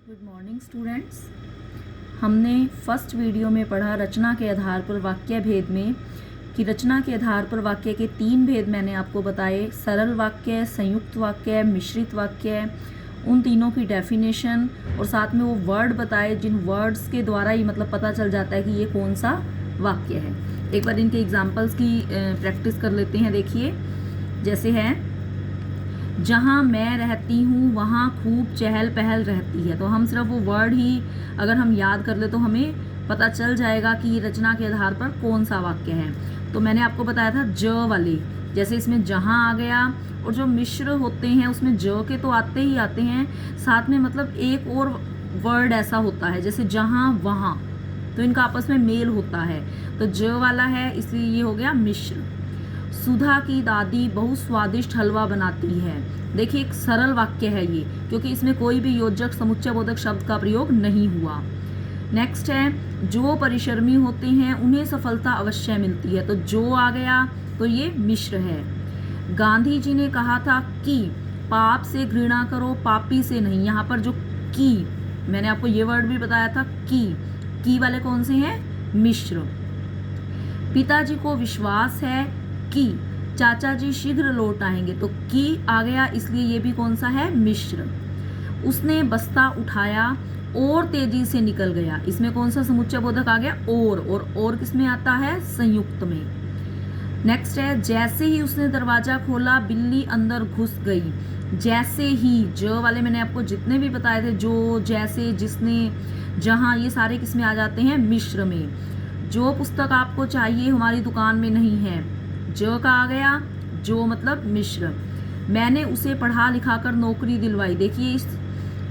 Good morning students. हमने first video में पढ़ा रचना के आधार पर वाक्य भेद में कि रचना के आधार पर वाक्य के 3 भेद मैंने आपको बताए, सरल वाक्य, संयुक्त वाक्य, मिश्रित वाक्य। उन तीनों की डेफिनेशन और साथ में वो वर्ड बताए जिन वर्ड्स के द्वारा ही मतलब पता चल जाता है कि ये कौन सा वाक्य है। एक बार इनके एग्जाम्पल्स की प्रैक्टिस कर लेते हैं। देखिए, जैसे है, जहाँ मैं रहती हूँ वहाँ खूब चहल पहल रहती है। तो हम सिर्फ वो वर्ड ही अगर हम याद कर ले तो हमें पता चल जाएगा कि ये रचना के आधार पर कौन सा वाक्य है। तो मैंने आपको बताया था ज वाले, जैसे इसमें जहाँ आ गया, और जो मिश्र होते हैं उसमें ज के तो आते ही आते हैं, साथ में मतलब एक और वर्ड ऐसा होता है जैसे जहाँ वहाँ, तो इनका आपस में मेल होता है। तो ज वाला है इसलिए ये हो गया मिश्र। सुधा की दादी बहुत स्वादिष्ट हलवा बनाती है। देखिए, एक सरल वाक्य है ये, क्योंकि इसमें कोई भी योजक समुच्चय बोधक शब्द का प्रयोग नहीं हुआ। नेक्स्ट है, जो परिश्रमी होते हैं उन्हें सफलता अवश्य मिलती है। तो जो आ गया तो ये मिश्र है। गांधी जी ने कहा था कि पाप से घृणा करो, पापी से नहीं। यहाँ पर जो की, मैंने आपको ये वर्ड भी बताया था, की वाले कौन से हैं? मिश्र। पिताजी को विश्वास है कि चाचा जी शीघ्र लौट आएंगे। तो की आ गया इसलिए ये भी कौन सा है? मिश्र। उसने बस्ता उठाया और तेजी से निकल गया। इसमें कौन सा समुच्चय बोधक आ गया? और किस में आता है? संयुक्त में। नेक्स्ट है, जैसे ही उसने दरवाजा खोला बिल्ली अंदर घुस गई। जैसे ही, ज वाले मैंने आपको जितने भी बताए थे, जो, जैसे, जिसने, जहां, ये सारे किस में आ जाते हैं? मिश्र में। जो पुस्तक आपको चाहिए हमारी दुकान में नहीं है, जो का आ गया, जो मतलब मिश्र। मैंने उसे पढ़ा लिखा कर नौकरी दिलवाई। देखिए, इस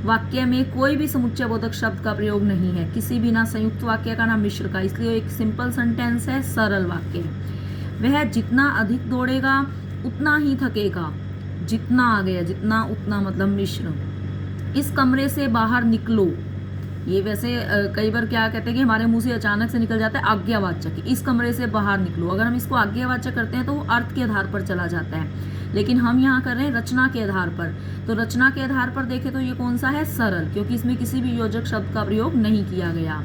वाक्य में कोई भी समुच्चय बोधक शब्द का प्रयोग नहीं है, किसी भी, ना संयुक्त वाक्य का ना मिश्र का, इसलिए एक सिंपल सेंटेंस है, सरल वाक्य। वह जितना अधिक दौड़ेगा उतना ही थकेगा। जितना आ गया, जितना उतना मतलब मिश्र। इस कमरे से बाहर निकलो। ये वैसे कई बार क्या कहते हैं कि हमारे मुंह से अचानक से निकल जाता है आज्ञावाचक, इस कमरे से बाहर निकलो। अगर हम इसको आज्ञावाचक करते हैं तो वो अर्थ के आधार पर चला जाता है, लेकिन हम यहाँ कर रहे हैं रचना के आधार पर। तो रचना के आधार पर देखें तो ये कौन सा है? सरल, क्योंकि इसमें किसी भी योजक शब्द का प्रयोग नहीं किया गया।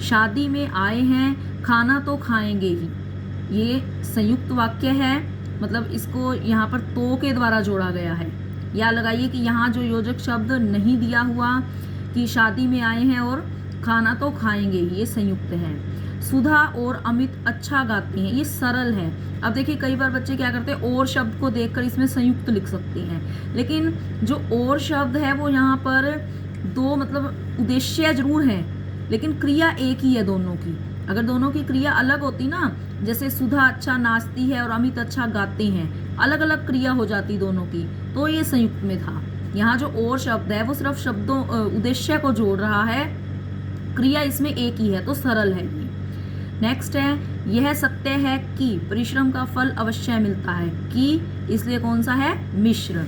शादी में आए हैं, खाना तो खाएंगे ही। ये संयुक्त वाक्य है, मतलब इसको यहाँ पर तो के द्वारा जोड़ा गया है। या लगाइए कि यहाँ जो योजक शब्द नहीं दिया हुआ कि शादी में आए हैं और खाना तो खाएंगे, ये संयुक्त है। सुधा और अमित अच्छा गाते हैं, ये सरल है। अब देखिए, कई बार बच्चे क्या करते हैं, और शब्द को देखकर इसमें संयुक्त लिख सकते हैं, लेकिन जो और शब्द है वो यहाँ पर दो मतलब उद्देश्य जरूर है, लेकिन क्रिया एक ही है दोनों की। अगर दोनों की क्रिया अलग होती ना, जैसे सुधा अच्छा नाचती है और अमित अच्छा गाते हैं, अलग अलग क्रिया हो जाती दोनों की, तो ये संयुक्त में था। यहाँ जो और शब्द है वो सिर्फ शब्दों उद्देश्य को जोड़ रहा है, क्रिया इसमें एक ही है, तो सरल है ये। नेक्स्ट है, यह सत्य है कि परिश्रम का फल अवश्य मिलता है। कि इसलिए कौन सा है? मिश्र।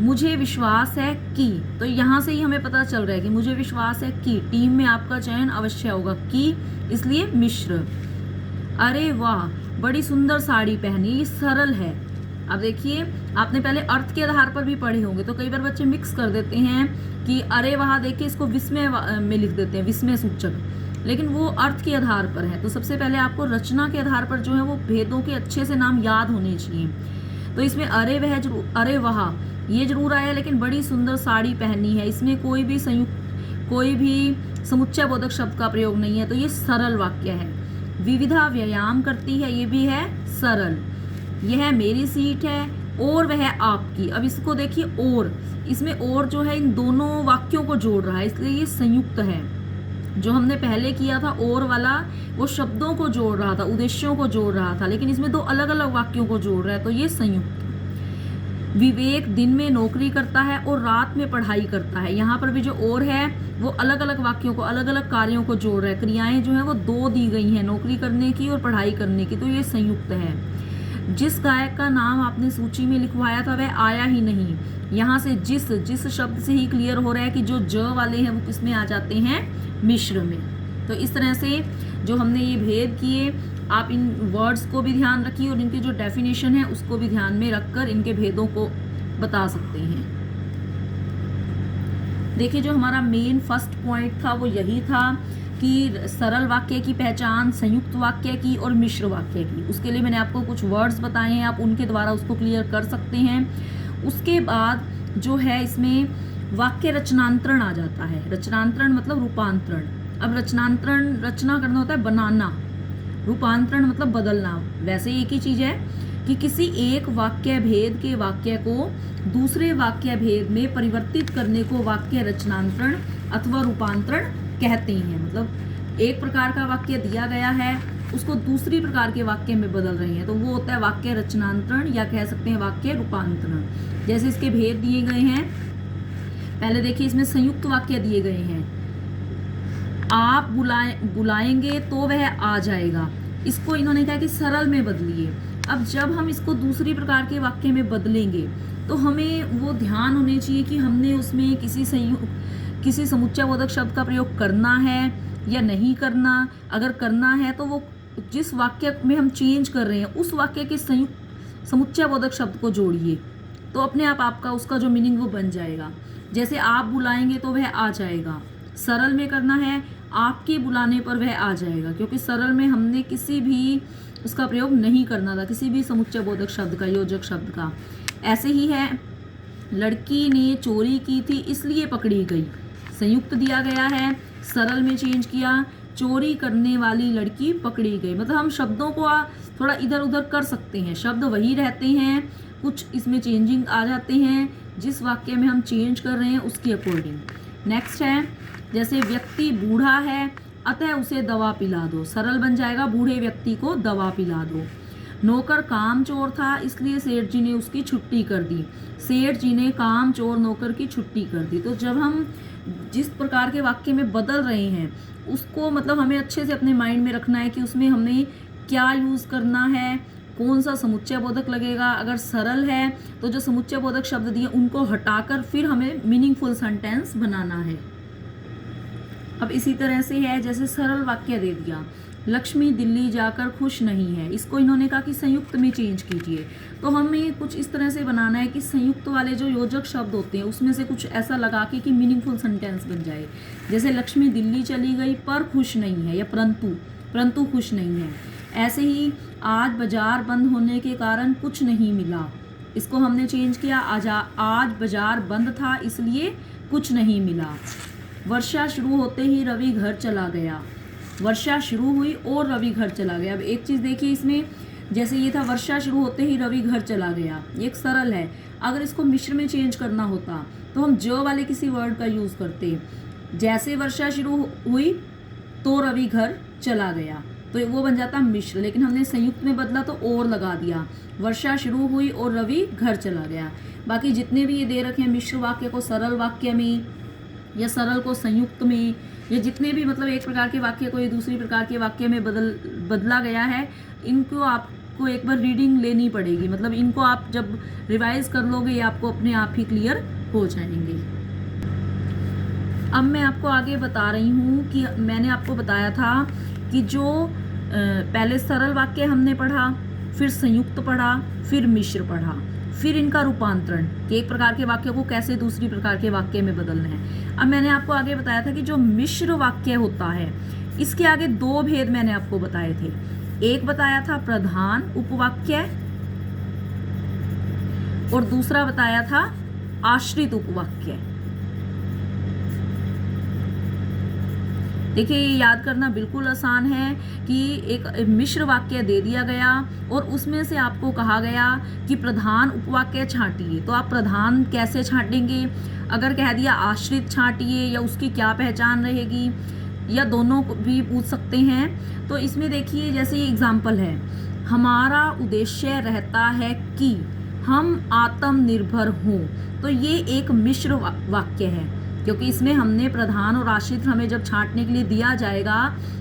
मुझे विश्वास है कि, तो यहाँ से ही हमें पता चल रहा है कि मुझे विश्वास है कि टीम में आपका चयन अवश्य होगा। कि इसलिए मिश्र। अरे वाह, बड़ी सुंदर साड़ी पहनी, ये सरल है। अब देखिए, आपने पहले अर्थ के आधार पर भी पढ़े होंगे, तो कई बार बच्चे मिक्स कर देते हैं कि अरे वहाँ देखिए इसको विस्मय में लिख देते हैं, विस्मय सूचक, लेकिन वो अर्थ के आधार पर है। तो सबसे पहले आपको रचना के आधार पर जो है वो भेदों के अच्छे से नाम याद होने चाहिए। तो इसमें अरे वह जरूर, अरे वहाँ ये जरूर आया, लेकिन बड़ी सुंदर साड़ी पहनी है, इसमें कोई भी संयुक्त, कोई भी समुच्चय बोधक शब्द का प्रयोग नहीं है, तो ये सरल वाक्य है। विविधा व्यायाम करती है, ये भी है सरल। यह मेरी सीट है और वह आपकी। अब इसको देखिए, और इसमें और जो है इन दोनों वाक्यों को जोड़ रहा है, इसलिए ये संयुक्त है। जो हमने पहले किया था और वाला, वो शब्दों को जोड़ रहा था, उद्देश्यों को जोड़ रहा था, लेकिन इसमें दो अलग अलग वाक्यों को जोड़ रहा है, तो ये संयुक्त। विवेक दिन में नौकरी करता है और रात में पढ़ाई करता है। यहाँ पर भी जो और है वो अलग अलग वाक्यों को, अलग अलग कार्यों को जोड़ रहा है। क्रियाएं जो है वो दो दी गई हैं, नौकरी करने की और पढ़ाई करने की, तो ये संयुक्त है। जिस गायक का नाम आपने सूची में लिखवाया था वह आया ही नहीं। यहाँ से जिस शब्द से ही क्लियर हो रहा है कि जो ज वाले हैं वो किस में आ जाते हैं? मिश्र में। तो इस तरह से जो हमने ये भेद किए, आप इन वर्ड्स को भी ध्यान रखिए और इनकी जो डेफिनेशन है उसको भी ध्यान में रखकर इनके भेदों को बता सकते हैं। देखिए जो हमारा मेन फर्स्ट पॉइंट था वो यही था कि सरल वाक्य की पहचान, संयुक्त वाक्य की और मिश्र वाक्य की। उसके लिए मैंने आपको कुछ वर्ड्स बताए हैं, आप उनके द्वारा उसको क्लियर कर सकते हैं। उसके बाद जो है इसमें वाक्य रचनांतरण आ जाता है। रचनांतरण मतलब रूपांतरण। अब रचनांतरण, रचना करना होता है बनाना, रूपांतरण मतलब बदलना। वैसे एक ही चीज है कि किसी एक वाक्य भेद के वाक्य को दूसरे वाक्य भेद में परिवर्तित करने को वाक्य रचनांतरण अथवा रूपांतरण कहते हैं। मतलब एक प्रकार का वाक्य दिया गया है, उसको दूसरी प्रकार के वाक्य में बदल रहे हैं, तो वो होता है वाक्य रचनांतरण या कह सकते हैं वाक्य रूपांतरण। जैसे इसके भेद दिए गए हैं, पहले देखिए इसमें संयुक्त वाक्य दिए गए हैं। आप बुलाएंगे तो वह आ जाएगा, इसको इन्होंने कहा कि सरल में बदलिए। अब जब हम इसको दूसरी प्रकार के वाक्य में बदलेंगे तो हमें वो ध्यान होने चाहिए कि हमने उसमें किसी समुच्चयबोधक शब्द का प्रयोग करना है या नहीं करना। अगर करना है तो वो जिस वाक्य में हम चेंज कर रहे हैं उस वाक्य के समुच्चयबोधक शब्द को जोड़िए, तो अपने आप आपका उसका जो मीनिंग वो बन जाएगा। जैसे आप बुलाएंगे तो वह आ जाएगा, सरल में करना है आपके बुलाने पर वह आ जाएगा, क्योंकि सरल में हमने किसी भी उसका प्रयोग नहीं करना था, किसी भी समुच्चयबोधक शब्द का, योजक शब्द का। ऐसे ही है, लड़की ने चोरी की थी इसलिए पकड़ी गई, संयुक्त दिया गया है, सरल में चेंज किया, चोरी करने वाली लड़की पकड़ी गई। मतलब हम शब्दों को थोड़ा इधर उधर कर सकते हैं, शब्द वही रहते हैं, कुछ इसमें चेंजिंग आ जाते हैं जिस वाक्य में हम चेंज कर रहे हैं उसके अकॉर्डिंग। नेक्स्ट है, जैसे व्यक्ति बूढ़ा है अतः उसे दवा पिला दो, सरल बन जाएगा बूढ़े व्यक्ति को दवा पिला दो। नौकर काम चोर था इसलिए सेठ जी ने उसकी छुट्टी कर दी, सेठ जी ने काम चोर नौकर की छुट्टी कर दी। तो जब हम जिस प्रकार के वाक्य में बदल रहे हैं उसको मतलब हमें अच्छे से अपने माइंड में रखना है कि उसमें हमें क्या यूज़ करना है, कौन सा समुच्चयबोधक लगेगा। अगर सरल है तो जो समुच्चयबोधक शब्द दिए उनको हटाकर फिर हमें मीनिंगफुल सेंटेंस बनाना है। अब इसी तरह से है, जैसे सरल वाक्य दे दिया, लक्ष्मी दिल्ली जाकर खुश नहीं है, इसको इन्होंने कहा कि संयुक्त में चेंज कीजिए। तो हमें कुछ इस तरह से बनाना है कि संयुक्त वाले जो योजक शब्द होते हैं उसमें से कुछ ऐसा लगा के कि मीनिंगफुल सेंटेंस बन जाए। जैसे लक्ष्मी दिल्ली चली गई पर खुश नहीं है, या परंतु खुश नहीं है। ऐसे ही आज बाजार बंद होने के कारण कुछ नहीं मिला, इसको हमने चेंज किया, आज बाजार बंद था इसलिए कुछ नहीं मिला। वर्षा शुरू होते ही रवि घर चला गया, वर्षा शुरू हुई और रवि घर चला गया। अब एक चीज़ देखिए इसमें, जैसे ये था वर्षा शुरू होते ही रवि घर चला गया, ये एक सरल है। अगर इसको मिश्र में चेंज करना होता तो हम ज वाले किसी वर्ड का यूज़ करते, जैसे वर्षा शुरू हुई तो रवि घर चला गया, तो वो बन जाता मिश्र। लेकिन हमने संयुक्त में बदला तो और लगा दिया, वर्षा शुरू हुई और रवि घर चला गया। बाकी जितने भी ये दे रखे हैं मिश्र वाक्य को सरल वाक्य में या सरल को संयुक्त में, या जितने भी मतलब एक प्रकार के वाक्य को ये दूसरी प्रकार के वाक्य में बदला गया है, इनको आपको एक बार रीडिंग लेनी पड़ेगी। मतलब इनको आप जब रिवाइज कर लोगे ये आपको अपने आप ही क्लियर हो जाएंगे। अब मैं आपको आगे बता रही हूँ कि मैंने आपको बताया था कि जो पहले सरल वाक्य हमने पढ़ा, फिर संयुक्त पढ़ा, फिर मिश्र पढ़ा, फिर इनका रूपांतरण कि एक प्रकार के वाक्य को कैसे दूसरी प्रकार के वाक्य में बदलना है। अब मैंने आपको आगे बताया था कि जो मिश्र वाक्य होता है इसके आगे दो भेद मैंने आपको बताए थे। एक बताया था प्रधान उपवाक्य और दूसरा बताया था आश्रित उपवाक्य। देखिए ये याद करना बिल्कुल आसान है कि एक मिश्र वाक्य दे दिया गया और उसमें से आपको कहा गया कि प्रधान उपवाक्य छांटिए, तो आप प्रधान कैसे छांटेंगे। अगर कह दिया आश्रित छांटिए या उसकी क्या पहचान रहेगी, या दोनों भी पूछ सकते हैं। तो इसमें देखिए जैसे ये एग्जाम्पल है, हमारा उद्देश्य रहता है कि हम आत्मनिर्भर हों, तो ये एक मिश्र वाक्य है, क्योंकि इसमें हमने प्रधान और आश्रित हमें जब छांटने के लिए दिया जाएगा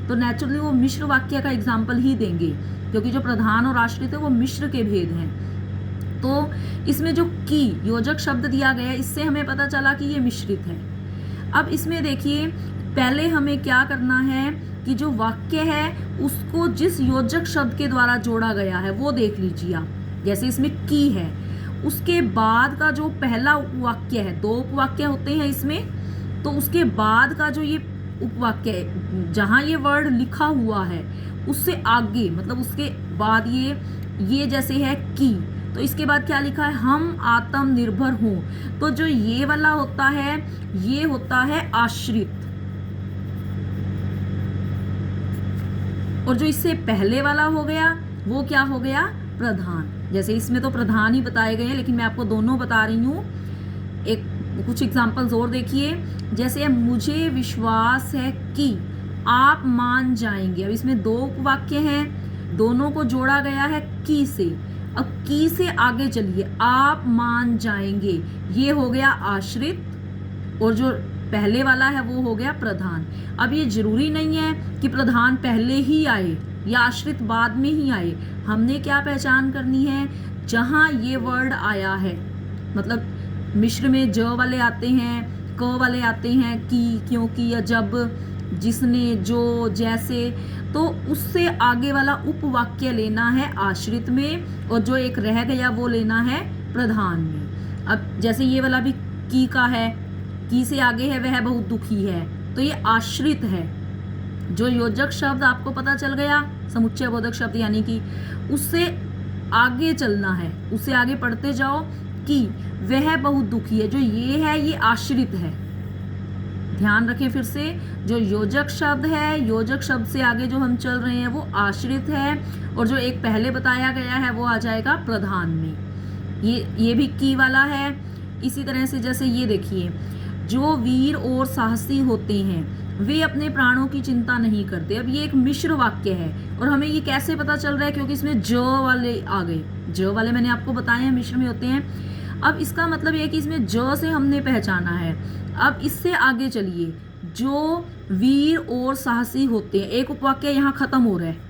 तो नेचुरली वो मिश्र वाक्य का एग्जाम्पल ही देंगे, क्योंकि जो प्रधान और आश्रित है वो मिश्र के भेद हैं। तो इसमें जो की योजक शब्द दिया गया इससे हमें पता चला कि ये मिश्रित है। अब इसमें देखिए पहले हमें क्या करना है कि जो वाक्य है उसको जिस योजक शब्द के द्वारा जोड़ा गया है वो देख लीजिए आप। जैसे इसमें की है, उसके बाद का जो पहला उपवाक्य है, दो उपवाक्य होते हैं इसमें, तो उसके बाद का जो ये उपवाक्य है, जहाँ ये वर्ड लिखा हुआ है उससे आगे, मतलब उसके बाद ये जैसे है कि, तो इसके बाद क्या लिखा है, हम आत्मनिर्भर हों। तो जो ये वाला होता है ये होता है आश्रित, और जो इससे पहले वाला हो गया वो क्या हो गया, प्रधान। जैसे इसमें तो प्रधान ही बताए गए हैं, लेकिन मैं आपको दोनों बता रही हूँ। एक कुछ एग्जाम्पल्स और देखिए, जैसे मुझे विश्वास है कि आप मान जाएंगे। अब इसमें दो उपवाक्य हैं, दोनों को जोड़ा गया है की से। अब की से आगे चलिए, आप मान जाएंगे, ये हो गया आश्रित, और जो पहले वाला है वो हो गया प्रधान। अब ये जरूरी नहीं है कि प्रधान पहले ही आए या आश्रित बाद में ही आए। हमने क्या पहचान करनी है, जहां ये वर्ड आया है, मतलब मिश्र में ज वाले आते हैं, क वाले आते हैं, की, क्योंकि या जब, जिसने, जो, जैसे, तो उससे आगे वाला उपवाक्य लेना है आश्रित में, और जो एक रह गया वो लेना है प्रधान में। अब जैसे ये वाला भी की का है, की से आगे है वह बहुत दुखी है, तो ये आश्रित है। जो योजक शब्द आपको पता चल गया, समुच्चय बोधक शब्द, यानी कि उससे आगे चलना है, उससे आगे पढ़ते जाओ कि वह बहुत दुखी है। जो ये है ये आश्रित है, ध्यान रखें फिर से, जो योजक शब्द है, योजक शब्द से आगे जो हम चल रहे हैं वो आश्रित है, और जो एक पहले बताया गया है वो आ जाएगा प्रधान में। ये भी की वाला है। इसी तरह से जैसे ये देखिए, जो वीर और साहसी होते हैं वे अपने प्राणों की चिंता नहीं करते। अब ये एक मिश्र वाक्य है, और हमें ये कैसे पता चल रहा है, क्योंकि इसमें ज वाले आ गए। ज वाले मैंने आपको बताए हैं मिश्र में होते हैं। अब इसका मतलब ये है कि इसमें ज से हमने पहचाना है। अब इससे आगे चलिए, जो वीर और साहसी होते हैं, एक उपवाक्य यहाँ खत्म हो रहा है।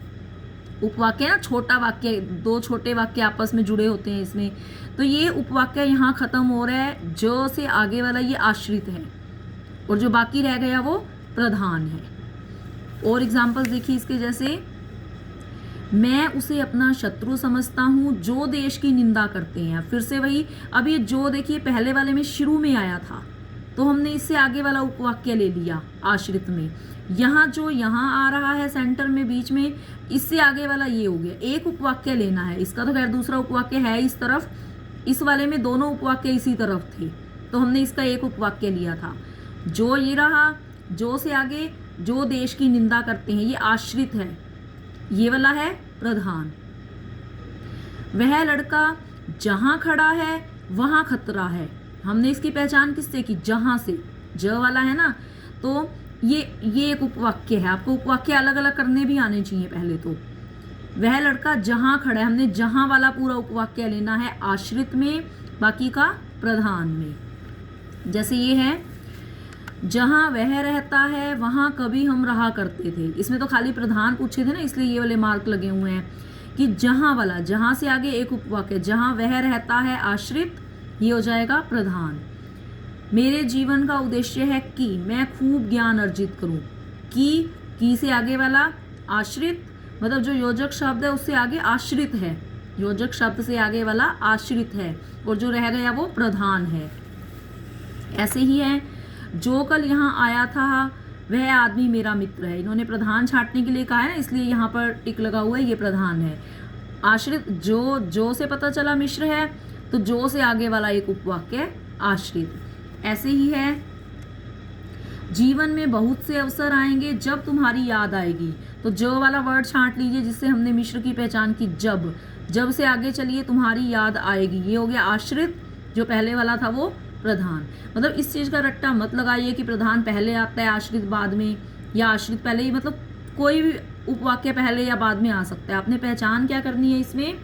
उपवाक्य ना छोटा वाक्य, दो छोटे वाक्य आपस में जुड़े होते हैं इसमें, तो ये उपवाक्य यहाँ खत्म हो रहा है। जो से आगे वाला ये आश्रित है, और जो बाकी रह गया वो प्रधान है। और एग्जाम्पल्स देखिए इसके, जैसे मैं उसे अपना शत्रु समझता हूँ जो देश की निंदा करते हैं। फिर से वही, अब ये जो देखिए पहले वाले में शुरू में आया था, तो हमने इससे आगे वाला उपवाक्य ले लिया आश्रित में। यहाँ जो यहाँ आ रहा है सेंटर में बीच में, इससे आगे वाला ये हो गया। एक उपवाक्य लेना है, इसका तो खैर दूसरा उपवाक्य है इस तरफ, इस वाले में दोनों उपवाक्य इसी तरफ थे, तो हमने इसका एक उपवाक्य लिया था। जो ये रहा, जो से आगे जो देश की निंदा करते हैं, ये आश्रित है, ये वाला है प्रधान। वह लड़का जहां खड़ा है वहां खतरा है, हमने इसकी पहचान किससे की, जहां से, ज वाला है ना, तो ये एक उपवाक्य है। आपको उपवाक्य अलग अलग करने भी आने चाहिए पहले तो। वह लड़का जहां खड़ा है, हमने जहां वाला पूरा उपवाक्य लेना है आश्रित में, बाकी का प्रधान में। जैसे ये है, जहां वह रहता है वहां कभी हम रहा करते थे। इसमें तो खाली प्रधान पूछे थे ना, इसलिए ये वाले मार्क लगे हुए हैं कि जहां वाला, जहां से आगे एक उपवाक्य, जहां वह रहता है आश्रित, ये हो जाएगा प्रधान। मेरे जीवन का उद्देश्य है कि मैं खूब ज्ञान अर्जित करूं। की से आगे वाला आश्रित, मतलब जो योजक शब्द है उससे आगे आश्रित है, योजक शब्द से आगे वाला आश्रित है, और जो रह गया वो प्रधान है। ऐसे ही है, जो कल यहाँ आया था वह आदमी मेरा मित्र है। इन्होंने प्रधान छांटने के लिए कहा है ना, इसलिए यहाँ पर टिक लगा हुआ है, ये प्रधान है। आश्रित, जो से पता चला मिश्र है, तो जो से आगे वाला एक उपवाक्य आश्रित। ऐसे ही है, जीवन में बहुत से अवसर आएंगे जब तुम्हारी याद आएगी, तो जो वाला वर्ड छांट लीजिए जिससे हमने मिश्र की पहचान की। जब से आगे चलिए तुम्हारी याद आएगी, ये हो गया आश्रित, जो पहले वाला था वो प्रधान। मतलब इस चीज का रट्टा मत लगाइए कि प्रधान पहले आता है आश्रित बाद में, या आश्रित पहले ही, मतलब कोई भी उपवाक्य पहले या बाद में आ सकता है। आपने पहचान क्या करनी है इसमें,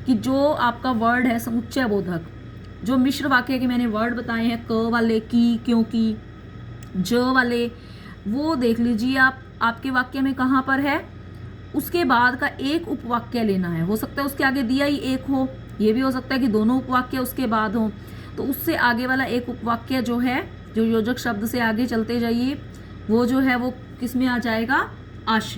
कि जो आपका वर्ड है समुच्चय बोधक, जो मिश्र वाक्य के मैंने वर्ड बताए हैं, क वाले, की, क्योंकि, ज वाले, वो देख लीजिए आप आपके वाक्य में कहाँ पर है। उसके बाद का एक उपवाक्य लेना है। हो सकता है उसके आगे दिया ही एक हो, ये भी हो सकता है कि दोनों उपवाक्य उसके बाद हो, तो उससे आगे वाला एक उपवाक्य जो है, जो योजक शब्द से आगे चलते जाइए, वो जो है वो किस में आ जाएगा, आश्रित।